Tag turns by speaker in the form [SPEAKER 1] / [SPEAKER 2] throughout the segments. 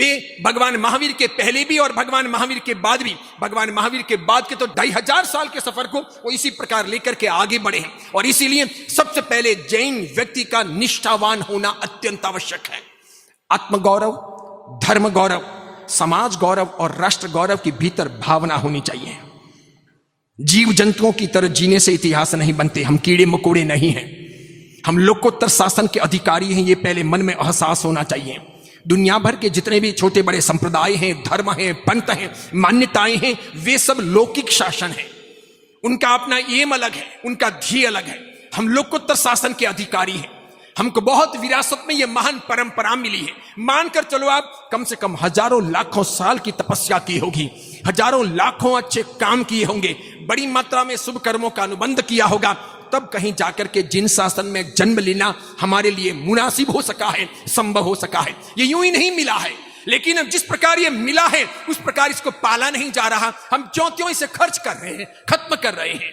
[SPEAKER 1] वे भगवान महावीर के पहले भी और भगवान महावीर के बाद भी, भगवान महावीर के बाद के तो 2500 साल के सफर को वो इसी प्रकार लेकर के आगे बढ़े हैं। और इसीलिए सबसे पहले जैन व्यक्ति का निष्ठावान होना अत्यंत आवश्यक है। आत्मगौरव, धर्म गौरव, समाज गौरव और राष्ट्र गौरव की भीतर भावना होनी चाहिए। जीव जंतुओं की तरह जीने से इतिहास नहीं बनते। हम कीड़े मकोड़े नहीं हैं, हम लोकोत्तर शासन के अधिकारी हैं, ये पहले मन में एहसास होना चाहिए। दुनिया भर के जितने भी छोटे बड़े संप्रदाय हैं, धर्म हैं, पंथ हैं, मान्यताएं हैं, वे सब लौकिक शासन है। उनका अपना एम अलग है, उनका ध्येय अलग है। हम लोकोत्तर शासन के अधिकारी हैं। हमको बहुत विरासत में ये महान परंपरा मिली है। मानकर चलो आप कम से कम हजारों लाखों साल की तपस्या की होगी, हजारों लाखों अच्छे काम किए होंगे, बड़ी मात्रा में शुभ कर्मों का अनुबंध किया होगा, तब कहीं जाकर के जिन शासन में जन्म लेना हमारे लिए मुनासिब हो सका है, संभव हो सका है। ये यूं ही नहीं मिला है, लेकिन अब जिस प्रकार ये मिला है उस प्रकार इसको पाला नहीं जा रहा। हम त्यों इसे खर्च कर रहे हैं, खत्म कर रहे हैं।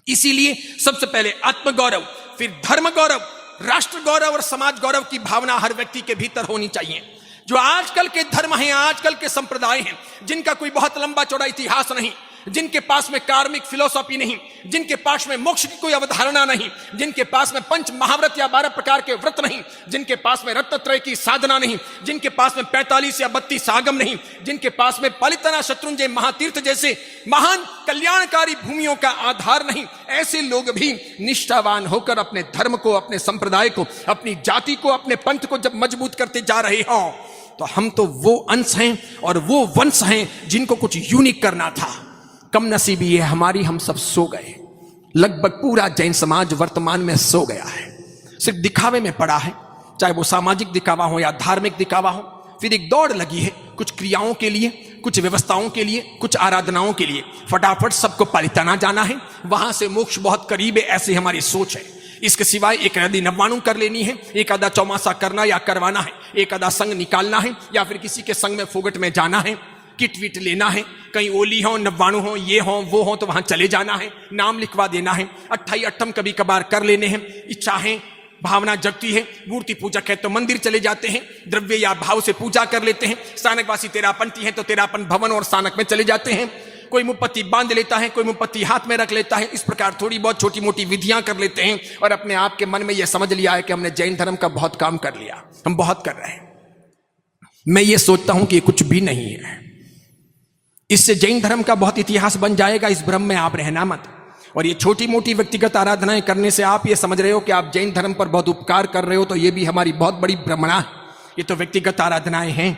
[SPEAKER 1] इसीलिए सबसे पहले आत्मगौरव, फिर धर्म गौरव, राष्ट्र गौरव और समाज गौरव की भावना हर व्यक्ति के भीतर होनी चाहिए। जो आजकल के धर्म हैं, आजकल के संप्रदाय हैं, जिनका कोई बहुत लंबा चौड़ा इतिहास नहीं, जिनके पास में कार्मिक फिलोसॉफी नहीं, जिनके पास में मोक्ष की कोई अवधारणा नहीं, जिनके पास में पंच महाव्रत या 12 प्रकार के व्रत नहीं, जिनके पास में रत्नत्रय की साधना नहीं, जिनके पास में 45 या 32 आगम नहीं, जिनके पास में पलितना शत्रुंजय महातीर्थ जैसे महान कल्याणकारी भूमियों का आधार नहीं, ऐसे लोग भी निष्ठावान होकर अपने धर्म को, अपने संप्रदाय को, अपनी जाति को, अपने पंथ को जब मजबूत करते जा रहे हों, तो हम तो वो अंश हैं और वो वंश हैं जिनको कुछ यूनिक करना था। कम नसीबी है हमारी, हम सब सो गए। लगभग पूरा जैन समाज वर्तमान में सो गया है, सिर्फ दिखावे में पड़ा है, चाहे वो सामाजिक दिखावा हो या धार्मिक दिखावा हो। फिर एक दौड़ लगी है कुछ क्रियाओं के लिए, कुछ व्यवस्थाओं के लिए, कुछ आराधनाओं के लिए, फटाफट सबको पलिताना जाना है, वहां से मोक्ष बहुत करीब है, ऐसी हमारी सोच है। इसके सिवाय एक आधी नव्वाणु कर लेनी है, एक आधा चौमासा करना या करवाना है, एक आधा संग निकालना है, या फिर किसी के संग में फोगट में जाना है, किट विट लेना है, कहीं ओली हो, नव्वाणु हो, ये हो वो हो तो वहां चले जाना है, नाम लिखवा देना है, 28 अट्ठम कभी कभार कर लेने हैं। इच्छा है, भावना जगती है, मूर्ति पूजक है तो मंदिर चले जाते हैं, द्रव्य या भाव से पूजा कर लेते हैं। स्थानकवासी तेरापंथी है तो तेरापन भवन और स्थानक में चले जाते हैं। कोई मुपत्ति बांध लेता है, कोई मुपत्ति हाथ में रख लेता है। इस प्रकार थोड़ी बहुत छोटी मोटी विधियां कर लेते हैं और अपने आप के मन में यह समझ लिया है कि हमने जैन धर्म का बहुत काम कर लिया, हम बहुत कर रहे हैं। मैं ये सोचता हूं कि ये कुछ भी नहीं है। इससे जैन धर्म का बहुत इतिहास बन जाएगा, इस भ्रम में आप रहना मत। और ये छोटी मोटी व्यक्तिगत आराधनाएं करने से आप ये समझ रहे हो कि आप जैन धर्म पर बहुत उपकार कर रहे हो, तो ये भी हमारी बहुत बड़ी भ्रमणा है। ये तो व्यक्तिगत आराधनाएं हैं।